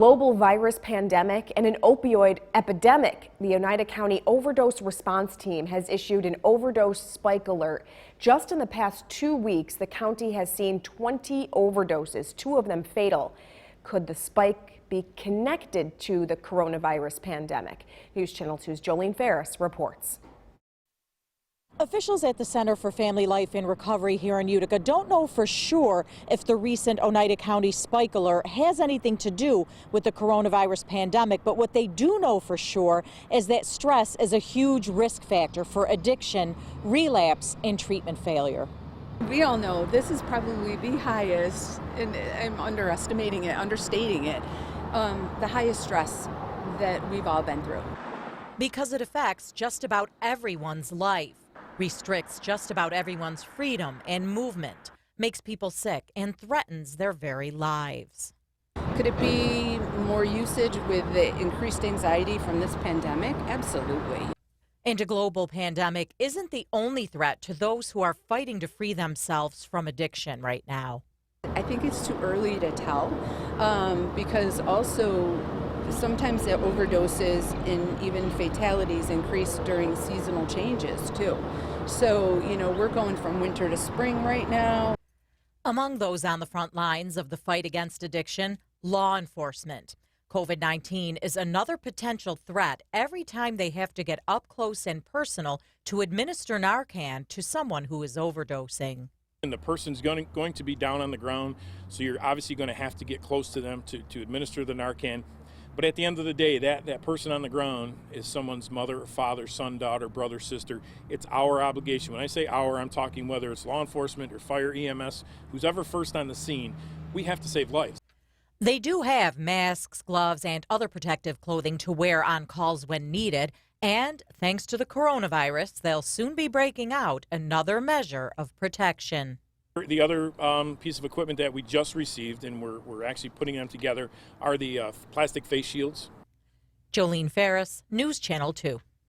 Global virus pandemic and an opioid epidemic. The Oneida County Overdose Response Team has issued an overdose spike alert. Just in the past 2 weeks, the county has seen 20 overdoses, 2 of them fatal. Could the spike be connected to the coronavirus pandemic? News Channel 2's Jolene Ferris reports. Officials at the Center for Family Life and Recovery here in Utica don't know for sure if the recent Oneida County spike alert has anything to do with the coronavirus pandemic, but what they do know for sure is that stress is a huge risk factor for addiction, relapse, and treatment failure. We all know this is probably the highest, and I'm understating it, the highest stress that we've all been through. Because it affects just about everyone's life. Restricts just about everyone's freedom and movement, makes people sick, and threatens their very lives. Could it be more usage with the increased anxiety from this pandemic? Absolutely. And a global pandemic isn't the only threat to those who are fighting to free themselves from addiction right now. I think it's too early to tell because also sometimes the overdoses and even fatalities increase during seasonal changes too. So, we're going from winter to spring right now. Among those on the front lines of the fight against addiction, law enforcement. COVID-19 is another potential threat every time they have to get up close and personal to administer Narcan to someone who is overdosing. And the person's going to be down on the ground, so you're obviously going to have to get close to them to administer the Narcan. But at the end of the day, that person on the ground is someone's mother, father, son, daughter, brother, sister. It's our obligation. When I say our, I'm talking whether it's law enforcement or fire, EMS, who's ever first on the scene. We have to save lives. They do have masks, gloves, and other protective clothing to wear on calls when needed. And thanks to the coronavirus, they'll soon be breaking out another measure of protection. The other piece of equipment that we just received, and we're actually putting them together, are the plastic face shields. Jolene Ferris, News Channel 2.